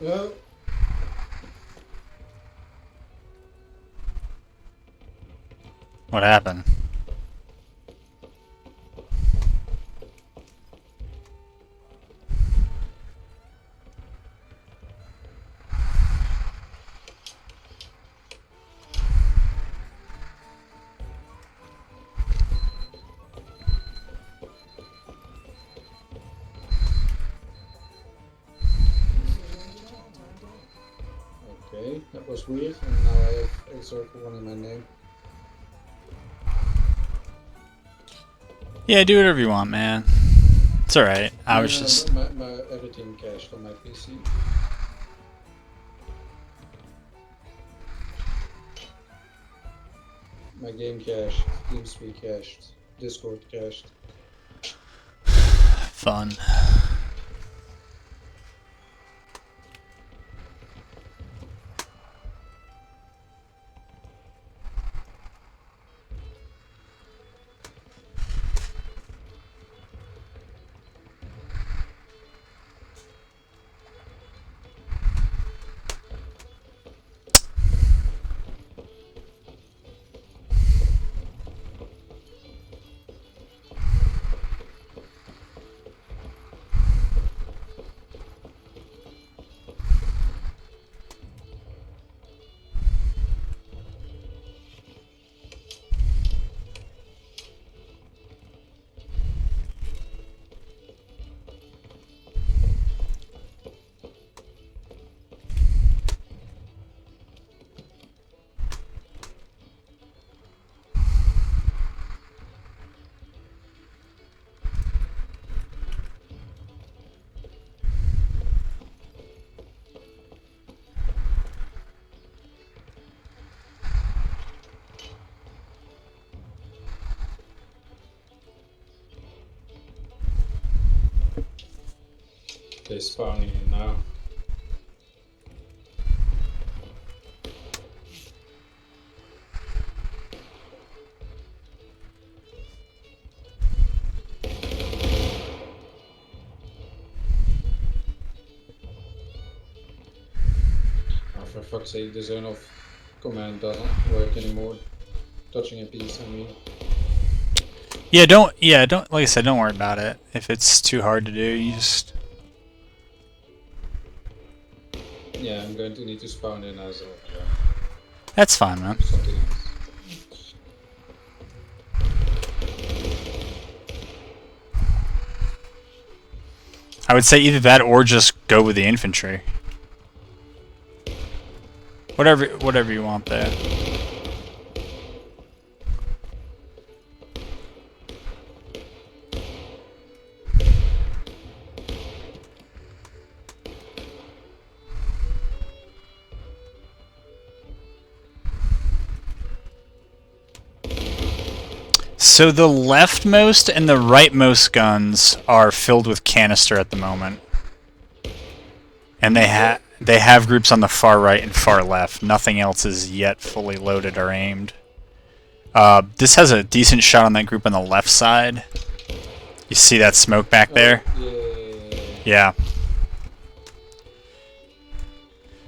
Yeah. What happened? Okay, that was weird. And now I have a circle one in my name. Yeah, do whatever you want, man. It's alright. I was No, just... my everything cached on my PC. My game cached, TeamSpeak cached, Discord cached. fun. They're spawning in now. Oh, for fuck's sake, the zone of command doesn't work anymore. Touching a piece, I mean. Yeah, don't, like I said, don't worry about it. If it's too hard to do, you just... Yeah, I'm going to need to spawn in as That's fine, man. something else. I would say either that or just go with the infantry. Whatever you want there. So the leftmost and the rightmost guns are filled with canister at the moment. And they have groups on the far right and far left. Nothing else is yet fully loaded or aimed. This has a decent shot on that group on the left side. You see that smoke back there? Yeah.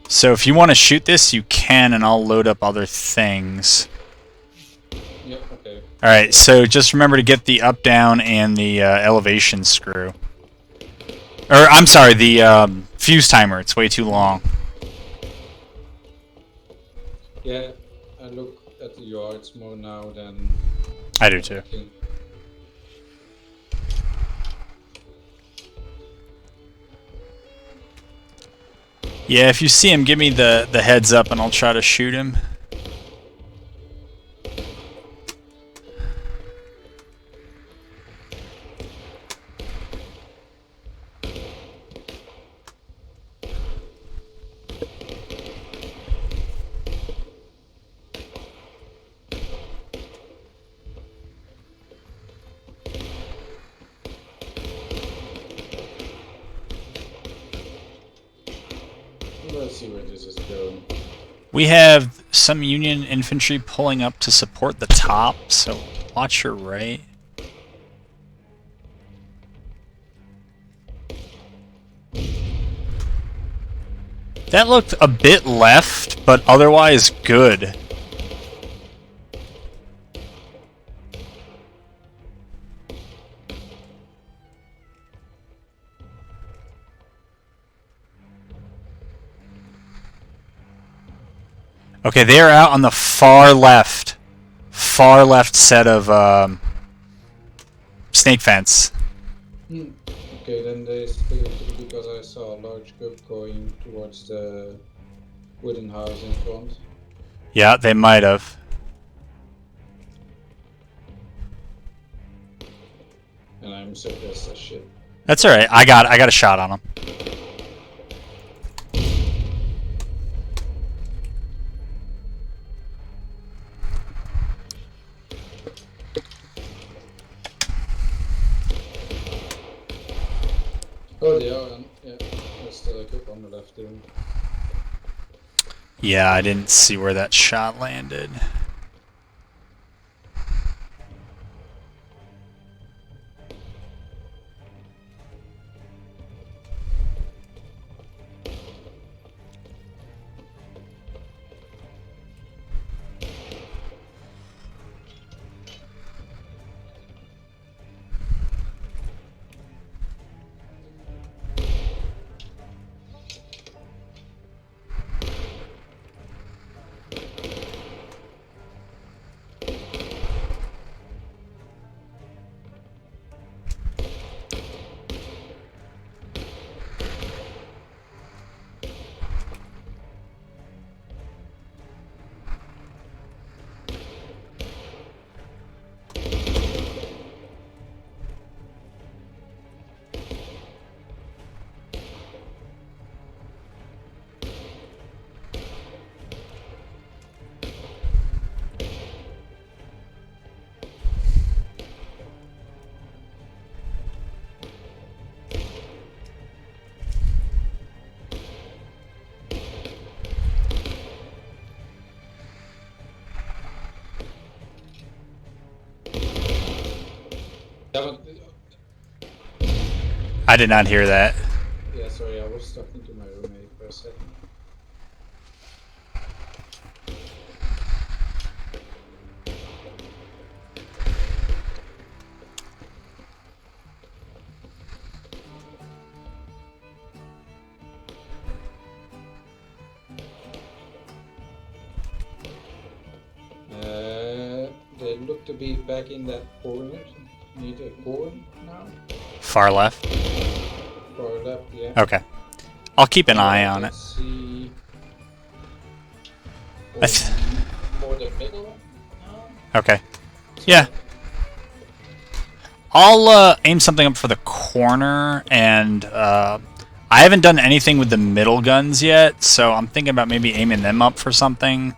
So if you want to shoot this, you can, and I'll load up other things. Yeah, okay. Alright, so just remember to get the up, down, and the elevation screw. Or, I'm sorry, the fuse timer. It's way too long. Yeah, I look at the yards more now than... I do too. Yeah, if you see him, give me the heads up and I'll try to shoot him. Let's see where this is going. We have some Union infantry pulling up to support the top, so watch your right. That looked a bit left, but otherwise good. Okay, they are out on the far left. Far left set of snake fence. Okay, then they split it because I saw a large group going towards the wooden house in front. Yeah, they might have. And I'm suppressed as shit. That's alright. I got a shot on him. Oh, they are, yeah. There's still a group on the left there. Yeah, I didn't see where that shot landed. I did not hear that. Yeah, sorry, I was talking to my roommate for a second. They look to be back in that corner. Need a corner now? Far left? Far left, yeah. Okay. I'll keep an eye on it. See. More the middle now? Okay. Yeah. I'll aim something up for the corner, and I haven't done anything with the middle guns yet, so I'm thinking about maybe aiming them up for something.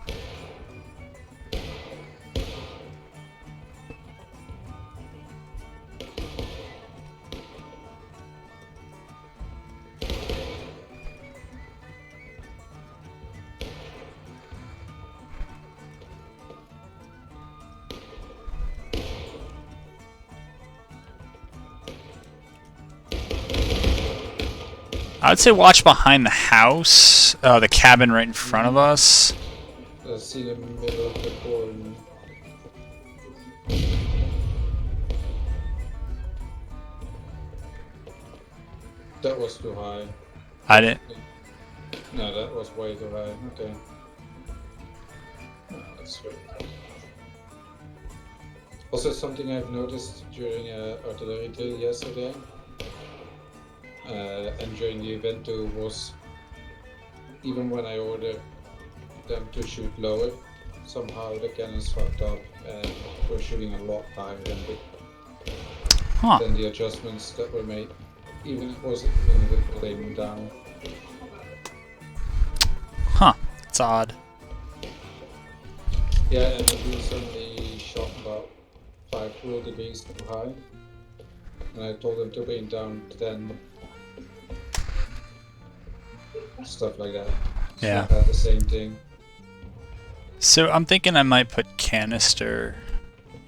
I would say watch behind the house, the cabin right in front of us. I see the middle of the corner. That was too high. I didn't. No, that was way too high. Okay. Oh, that's good. Also, something I've noticed during artillery drill yesterday. And during the event too was, even when I ordered them to shoot lower, somehow the cannons fucked up and were shooting a lot higher than the adjustments that were made. Even it wasn't even with aiming down. Huh, it's odd. Yeah, and the dude suddenly shot about 5 full degrees too high. And I told him to aim down 10. Stuff like that. So Yeah. I had the same thing. So I'm thinking I might put canister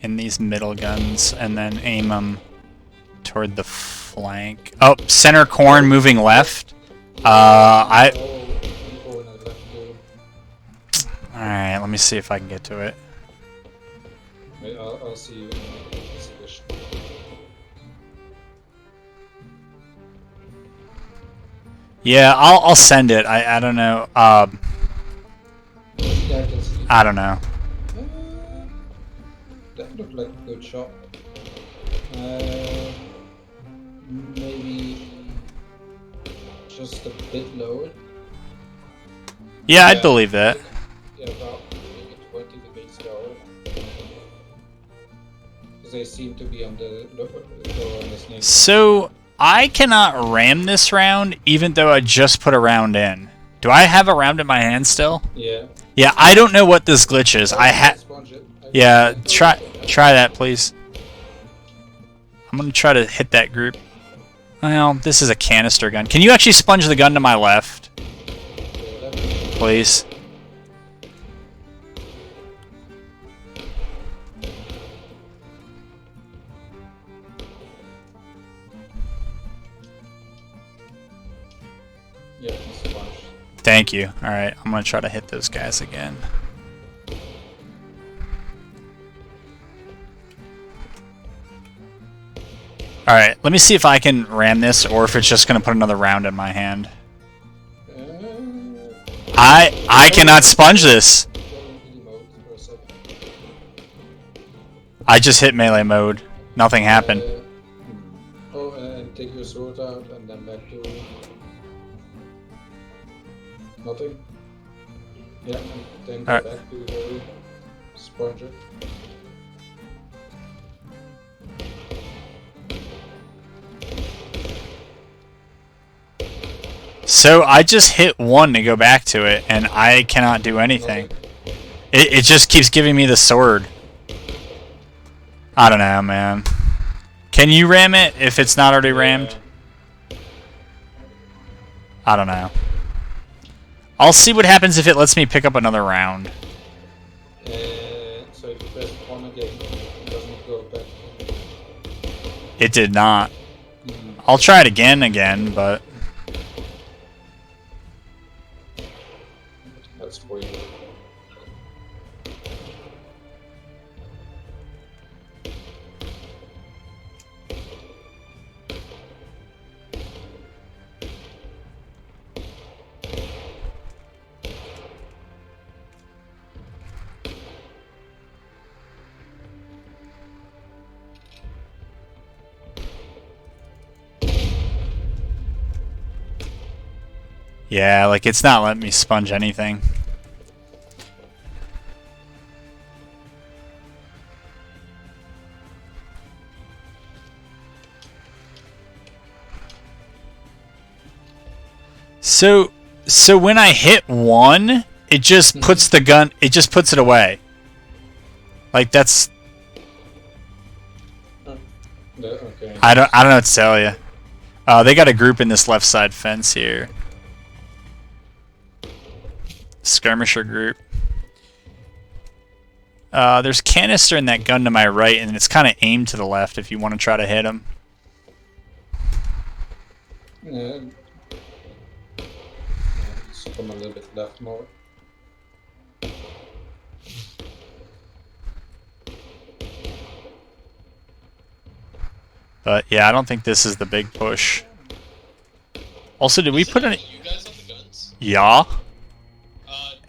in these middle guns and then aim them toward the flank. Oh, center corn moving left. Oh, let me see if I can get to it. Wait, I'll see you in this position. Yeah, I'll send it. I don't know. Yeah, I can see. I don't know. That looked like a good shot. Maybe just a bit lower. Yeah, I'd believe that. Yeah, about maybe 20 degrees lower. Because they seem to be on the lower on the snake. So I cannot ram this round, even though I just put a round in. Do I have a round in my hand still? Yeah. Yeah, I don't know what this glitch is. Yeah, try that, please. I'm gonna try to hit that group. Well, this is a canister gun. Can you actually sponge the gun to my left? Please. Yeah, sponge. Thank you. Alright, I'm gonna try to hit those guys again. Alright, let me see if I can ram this or if it's just gonna put another round in my hand. I cannot sponge this. I just hit melee mode. Nothing happened. Oh, and take your sword out and then back to nothing. Yeah, and then go back to the sponger. So I just hit 1 to go back to it, and I cannot do anything. It just keeps giving me the sword. I don't know, man. Can you ram it if it's not already rammed? I don't know. I'll see what happens if it lets me pick up another round. So if you press 1 again, it doesn't go back. It did not. I'll try it again, but... That's weird. Yeah, like it's not letting me sponge anything. So when I hit 1, it just puts the gun, it just puts it away. Like that's... Okay. I don't know what to tell you. They got a group in this left side fence here. Skirmisher group. There's canister in that gun to my right, and it's kind of aimed to the left if you want to try to hit him. Yeah. Just come a little bit left more. But yeah, I don't think this is the big push. Also, did we put any... You guys have the guns? Yeah.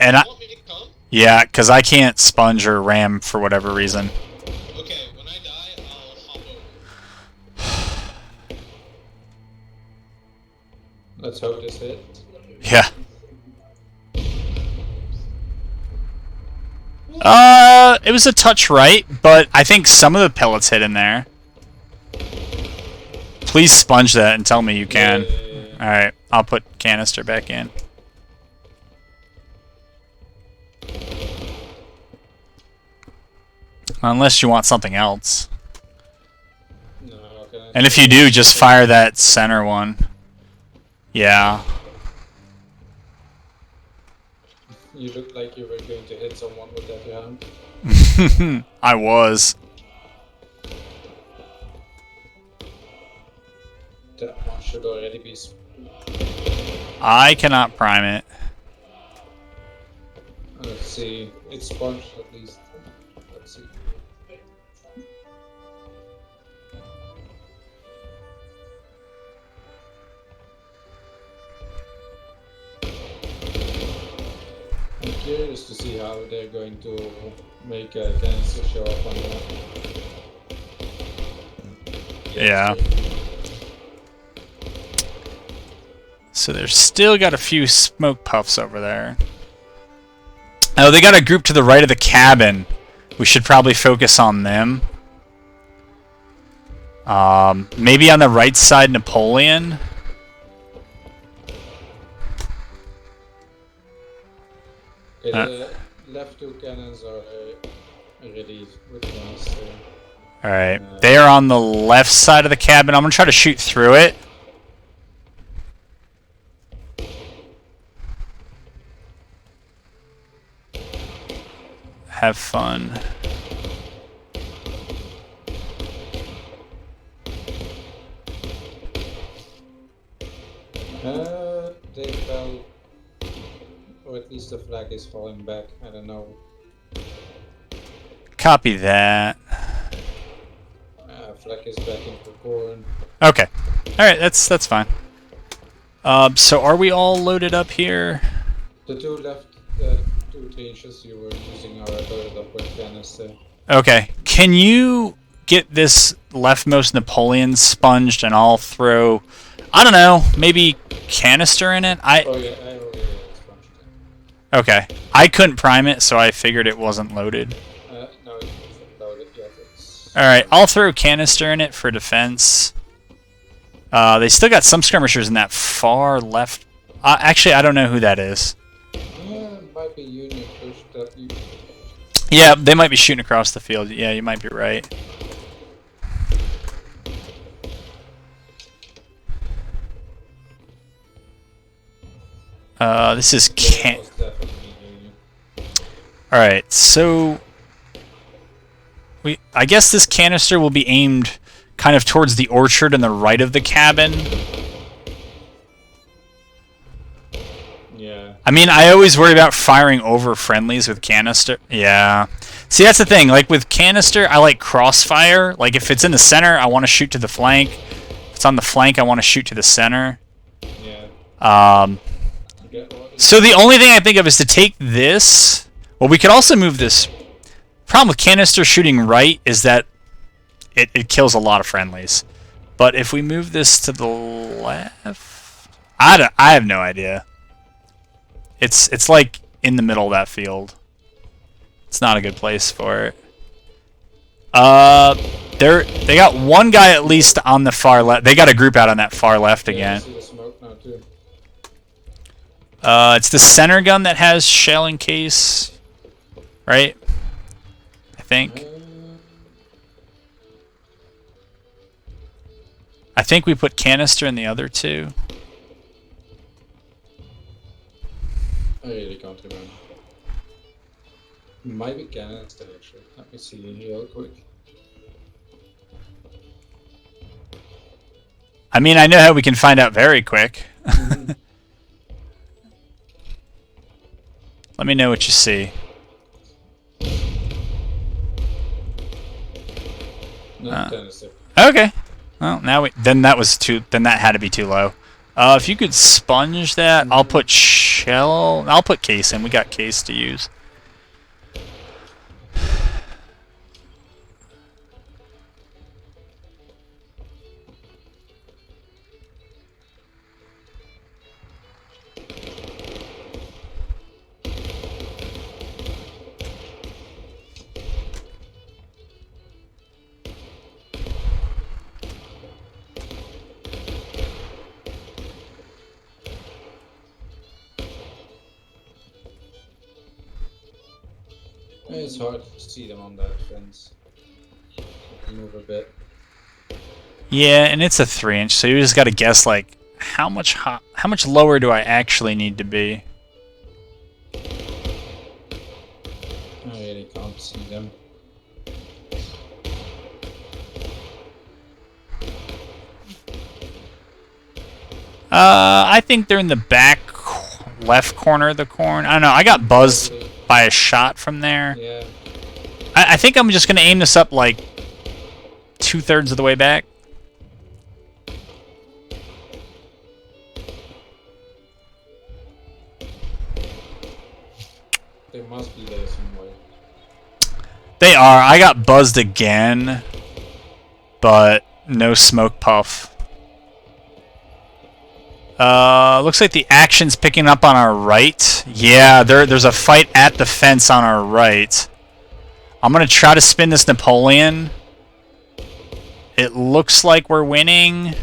And you want me to come? Yeah, because I can't sponge or ram for whatever reason. Okay, when I die, I'll hop over. Let's hope this hits. Yeah. It was a touch right, but I think some of the pellets hit in there. Please sponge that and tell me you can. Alright, I'll put canister back in. Unless you want something else. No, okay. And if you do, just fire that center one. Yeah. You looked like you were going to hit someone with that hand. I was. That one should already be... I cannot prime it. Let's Let's see. It's sponge at least. Let's see. I'm curious to see how they're going to make a canister show up on the map. Yeah. So they've still got a few smoke puffs over there. Oh, they got a group to the right of the cabin. We should probably focus on them. Maybe on the right side, Napoleon. Okay, the left two cannons are ready with us. Alright, they are on the left side of the cabin. I'm going to try to shoot through it. Have fun. They fell, or at least the flag is falling back. I don't know. Copy that. Flag is back in popcorn. Okay. Alright, that's fine. So are we all loaded up here? The two left, 2 trenches you were using are loaded up with canister. Okay. Can you get this leftmost Napoleon sponged and I'll throw, I don't know, maybe canister in it? Oh yeah, I already sponged it. Okay. I couldn't prime it, so I figured it wasn't loaded. No, it's loaded yet. Alright, I'll throw canister in it for defense. They still got some skirmishers in that far left. Actually, I don't know who that is. Might be Union push that you. Yeah, they might be shooting across the field. Yeah, you might be right. This is That was definitely Union. Alright, so I guess this canister will be aimed kind of towards the orchard and the right of the cabin. Yeah. I mean, I always worry about firing over friendlies with canister. Yeah. See, that's the thing. Like, with canister, I like crossfire. Like, if it's in the center, I want to shoot to the flank. If it's on the flank, I want to shoot to the center. Yeah. So the only thing I think of is to take this. Well, we could also move this. Problem with canister shooting right is that it kills a lot of friendlies. But if we move this to the left, I have no idea. It's like in the middle of that field. It's not a good place for it. They got one guy at least on the far left. They got a group out on that far left again. I see the smoke now too. It's the center gun that has shell in case, right? I think. I think we put canister in the other two. I really can't remember. Might be canister actually. Let me see real quick. I mean, I know how we can find out very quick. Mm-hmm. Let me know what you see. No, canister. Okay. Well, now then that was too. Then that had to be too low. If you could sponge that, I'll put shell. I'll put case in. We got case to use. It's hard to see them on that fence. Move a bit. Yeah, and it's a 3-inch, so you just got to guess like how much lower do I actually need to be? I really can't see them. I think they're in the back left corner of the corn. I don't know. I got buzzed. by a shot from there. Yeah. I think I'm just going to aim this up like 2/3 of the way back. They must be there somewhere. They are. I got buzzed again, but no smoke puff. Looks like the action's picking up on our right. Yeah, there's a fight at the fence on our right. I'm going to try to spin this Napoleon. It looks like we're winning.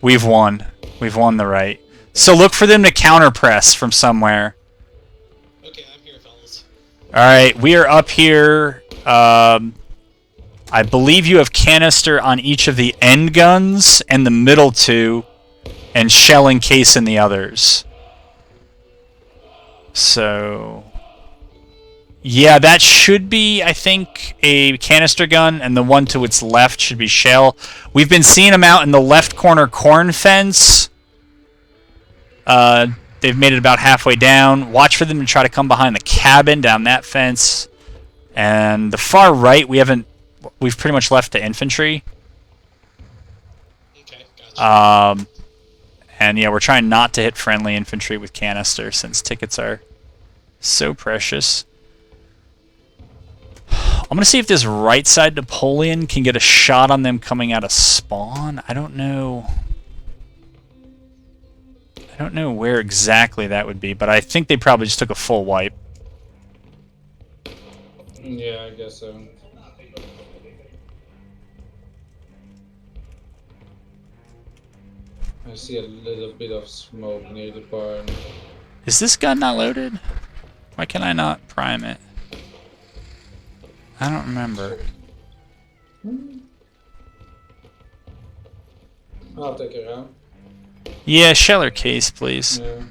We've won. We've won the right. So look for them to counter press from somewhere. Okay, I'm here, fellas. Alright, we are up here. I believe you have canister on each of the end guns and the middle two, and shell and case in the others. So... yeah, that should be, I think, a canister gun, and the one to its left should be shell. We've been seeing them out in the left corner corn fence. They've made it about halfway down. Watch for them to try to come behind the cabin down that fence. And the far right, we've pretty much left the infantry. Okay, gotcha. And yeah, we're trying not to hit friendly infantry with canister since tickets are so precious. I'm going to see if this right side Napoleon can get a shot on them coming out of spawn. I don't know. I don't know where exactly that would be, but I think they probably just took a full wipe. Yeah, I guess so. I see a little bit of smoke near the barn. Is this gun not loaded? Why can I not prime it? I don't remember. I'll take it out. Yeah, sheller case, please. Yeah.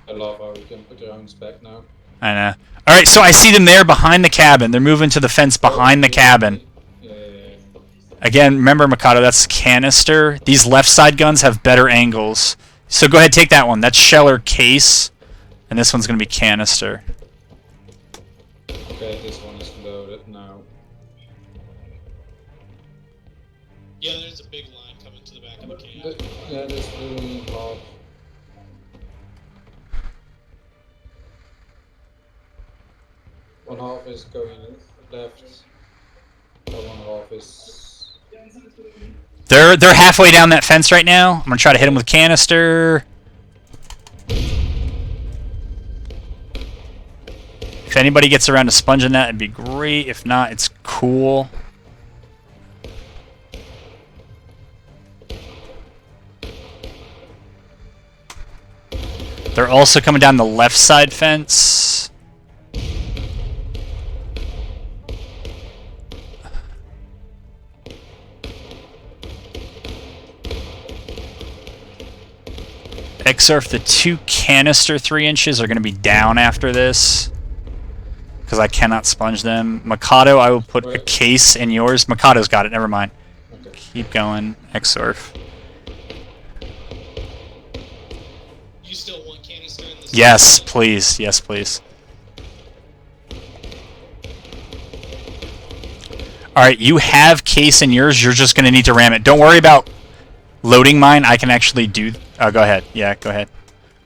I love how we can put rounds back now. I know. Alright, so I see them there behind the cabin. They're moving to the fence behind the cabin. Yeah. Again, remember, Mikado, that's canister. These left side guns have better angles. So go ahead, take that one. That's sheller case. And this one's going to be canister. Okay, this one is loaded now. Yeah, there's a big line coming to the back of the camp. Yeah, there's really half. One half is going left. The one half is. They're halfway down that fence right now. I'm going to try to hit them with canister. If anybody gets around to sponging that, it'd be great. If not, it's cool. They're also coming down the left side fence. Exarf, the two canister 3 inches are going to be down after this. Because I cannot sponge them. Mikado, I will put a case in yours. Mikado's got it, never mind. Okay. Keep going, Exarf. You still want canister in this? Yes, please. Yes, please. Alright, you have case in yours. You're just going to need to ram it. Don't worry about loading mine. I can actually do... Oh, go ahead. Yeah, go ahead.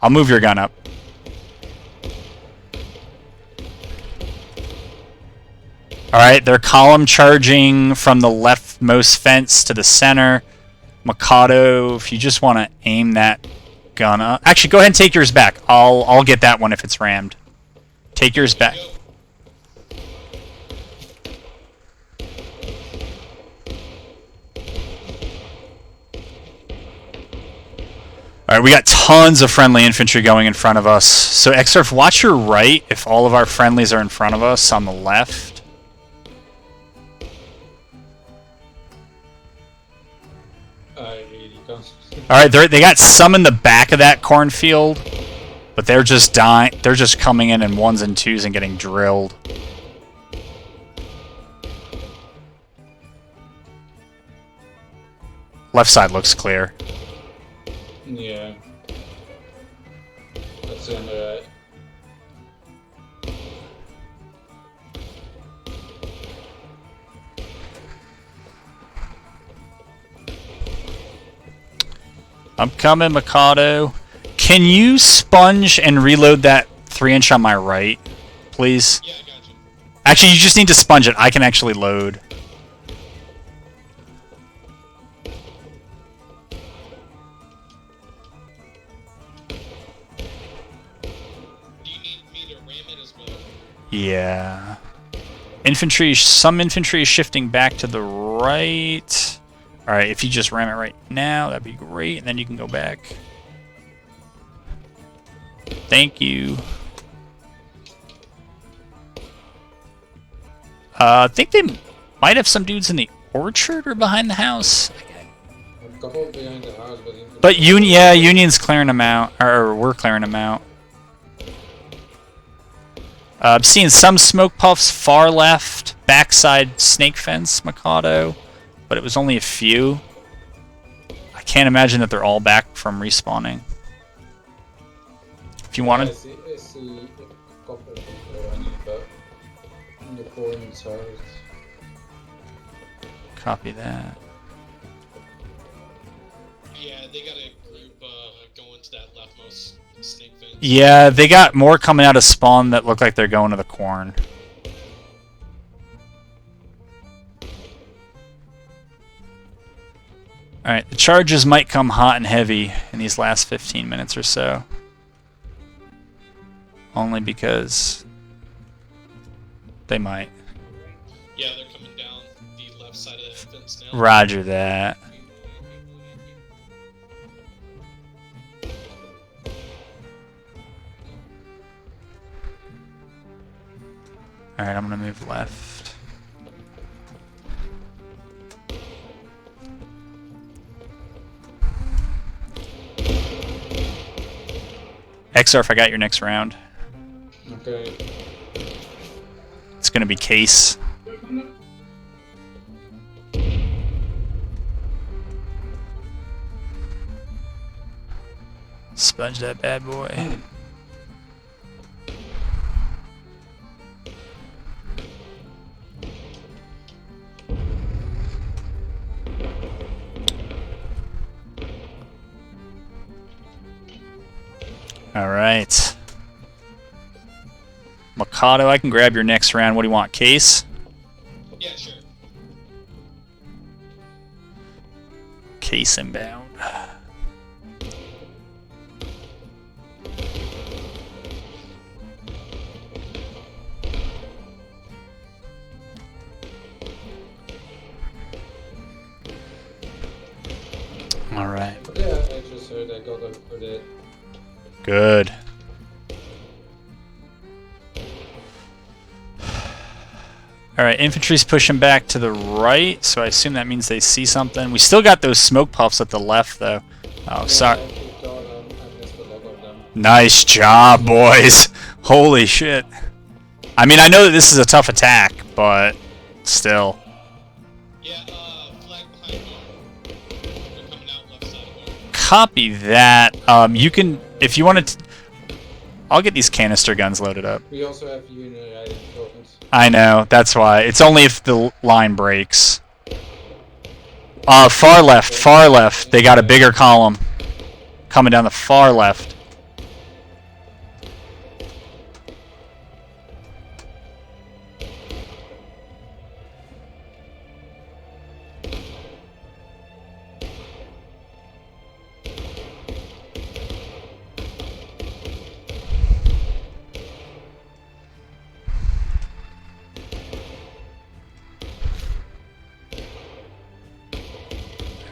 I'll move your gun up. Alright, they're column charging from the leftmost fence to the center. Mikado, if you just want to aim that gun up... Actually, go ahead and take yours back. I'll get that one if it's rammed. Take yours back. Alright, we got tons of friendly infantry going in front of us. So, Exarf, watch your right if all of our friendlies are in front of us on the left. I really can't. Alright, they got some in the back of that cornfield, but they're just dying. They're just coming in ones and twos and getting drilled. Left side looks clear. Yeah. That's on the right. I'm coming, Mikado. Can you sponge and reload that 3-inch on my right, please? Yeah, I got you. Actually, you just need to sponge it. I can actually load. Do you need me to ram it as well? Yeah. Infantry, some infantry is shifting back to the right. Alright, if you just ram it right now, that'd be great, and then you can go back. Thank you. I think they might have some dudes in the orchard or behind the house. A couple behind the house, But Union's clearing them out, or we're clearing them out. I'm seeing some smoke puffs far left, backside snake fence, Mikado, but it was only a few. I can't imagine that they're all back from respawning. If you wanted, I see a couple of people running back in the corner side. copy that. Yeah, they got a group going to that leftmost snake fence. Yeah, they got more coming out of spawn that look like they're going to the corn. Alright, the charges might come hot and heavy in these last 15 minutes or so. Only because they might. Yeah, they're coming down the left side of that fence now. Roger that. Alright, I'm gonna move left. XR, I got your next round. Okay. It's gonna be case. Sponge that bad boy. Alright. Mikado, I can grab your next round. What do you want? Case? Yeah, sure. Case inbound. Alright. Yeah, I just heard I got a for that. Good. Alright, infantry's pushing back to the right, so I assume that means they see something. We still got those smoke puffs at the left, though. Oh, sorry. I picked on them. I missed a lot of them. Nice job, boys. Holy shit. I mean, I know that this is a tough attack, but still. Yeah, flag behind bar. They're coming out left side of bar. Copy that. You can, if you wanted to, I'll get these canister guns loaded up. We also have United Province. I know, that's why. It's only if the line breaks. Far left, far left. They got a bigger column coming down the far left.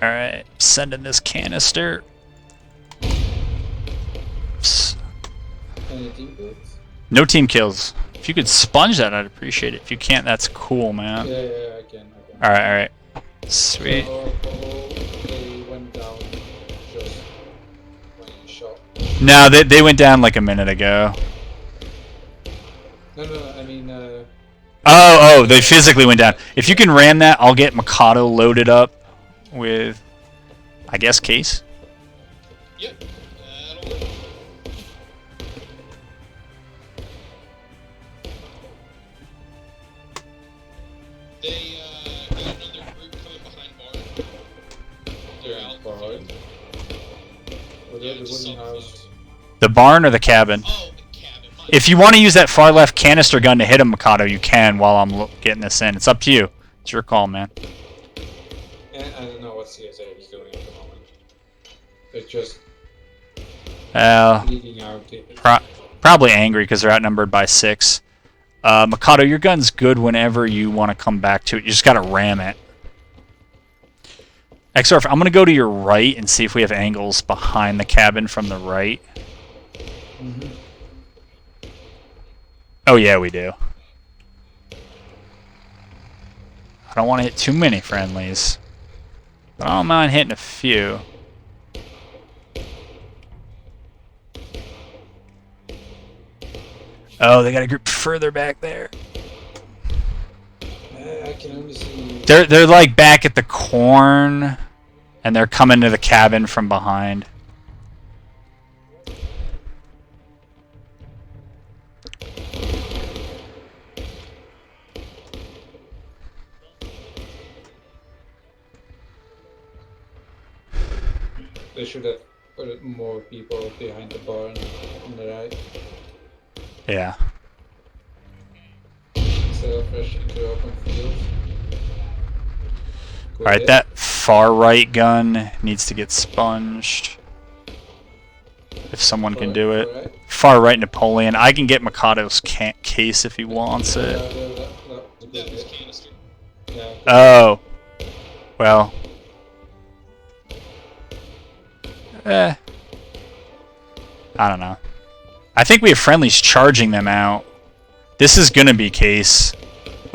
Alright, sending this canister. Any team kills? No team kills. If you could sponge that, I'd appreciate it. If you can't, that's cool, man. Yeah, I can. Alright, alright. Sweet. They went down just when you shot. No, they went down like a minute ago. No, I mean, Oh, they physically went down. If you can ram that, I'll get Mikado loaded up with, I guess, case. Yep, that'll work. They got another group coming behind barn. They're out. Behind. Or Yeah, the just wooden saw the house. The barn or the cabin? Oh, the cabin. If you want to use that far left canister gun to hit him, Mikado, you can while I'm getting this in. It's up to you. It's your call, man. And I don't know what CSA is doing at the moment. They're just leading out. Probably angry because they're outnumbered by 6. Mikado, your gun's good whenever you want to come back to it. You just got to ram it. XRF, I'm going to go to your right and see if we have angles behind the cabin from the right. Mm-hmm. Oh, yeah, we do. I don't want to hit too many friendlies, but I don't mind hitting a few. Oh, they got a group further back there. I can only see. They're like back at the corn, and they're coming to the cabin from behind. They should have put more people behind the barn on the right. Yeah. Instead of rushing to open field. Alright, that far right gun needs to get sponged. If someone can do it. Right. Far right Napoleon. I can get Mikado's case if he wants it. That was canister. Yeah. Oh. Well. I don't know. I think we have friendlies charging them out. This is gonna be case.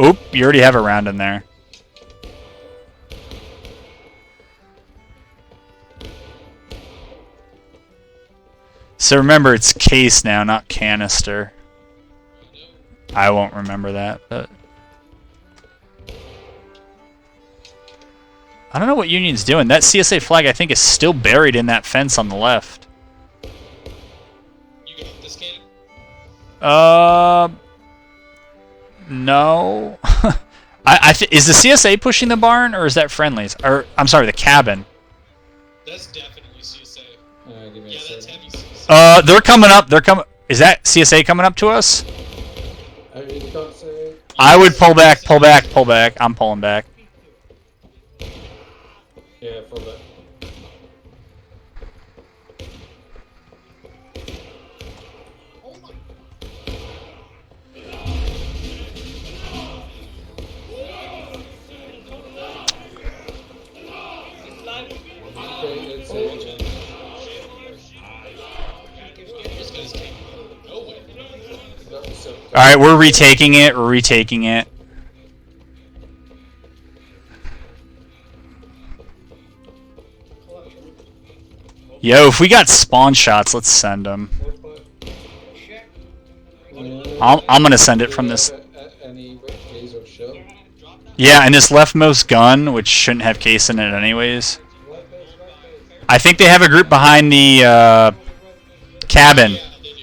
Oop, you already have a round in there. So remember, it's case now, not canister. I won't remember that, but... I don't know what Union's doing. That CSA flag, I think, is still buried in that fence on the left. You got this cannon? No. Is the CSA pushing the barn, or is that friendlies? Or, I'm sorry, the cabin. That's definitely CSA. Give me Yeah, a that's second. heavy CSA. They're coming up. They're coming. Is that CSA coming up to us? I really can't say. I would pull back, pull back, pull back. I'm pulling back. Yeah, for that. This guy's taking nowhere. Alright, we're retaking it. We're retaking it. Yo, if we got spawn shots, let's send them. I'm gonna send it from this. Any case or shell? Yeah, and this leftmost gun, which shouldn't have case in it anyways. I think they have a group behind the cabin. Yeah, they do.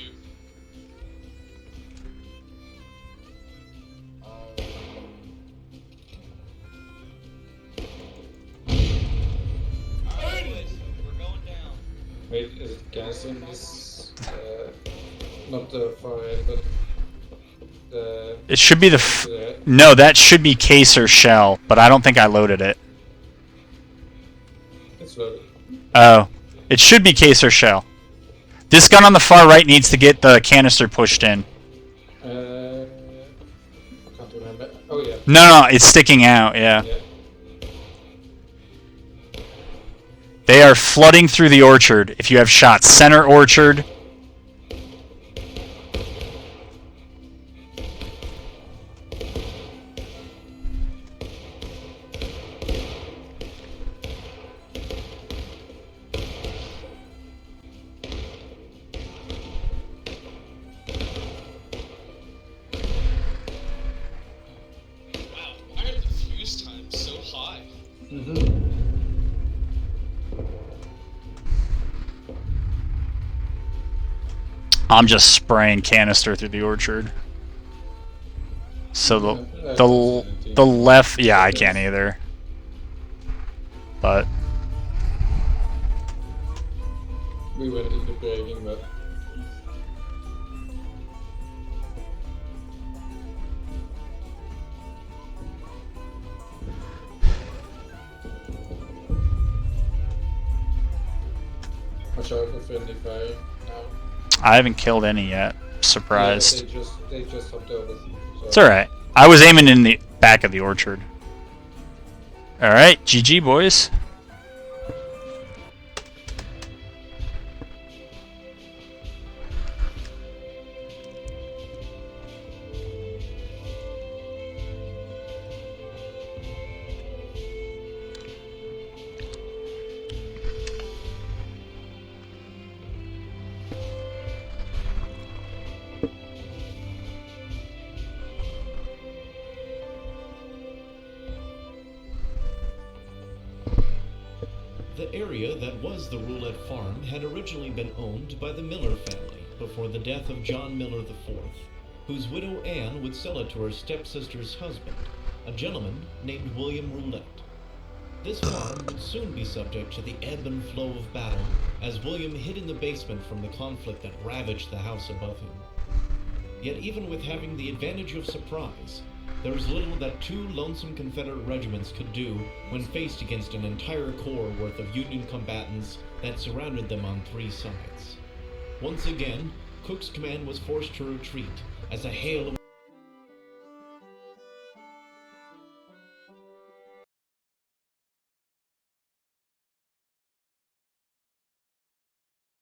Wait, is it gassing this? Not the far end, but the. It should be the. No, that should be case or shell, but I don't think I loaded it. It's loaded. Oh, it should be case or shell. This gun on the far right needs to get the canister pushed in. I can't remember. Oh yeah. No, it's sticking out. Yeah. Yeah. They are flooding through the orchard. If you have shots, center orchard. Wow, why are the fuse times so high? I'm just spraying canister through the orchard. So I don't see anything. the left, yeah, I can't either. But We went into breaking, but watch out for friendly fire now. I haven't killed any yet. Surprised. Yeah, they just hopped over. So. It's alright. I was aiming in the back of the orchard. Alright, GG boys. The area that was the Roulette Farm had originally been owned by the Miller family before the death of John Miller IV, whose widow Anne would sell it to her stepsister's husband, a gentleman named William Roulette. This farm would soon be subject to the ebb and flow of battle, as William hid in the basement from the conflict that ravaged the house above him. Yet even with having the advantage of surprise, there was little that two lonesome Confederate regiments could do when faced against an entire corps worth of Union combatants that surrounded them on three sides. Once again, Cook's command was forced to retreat as a hail of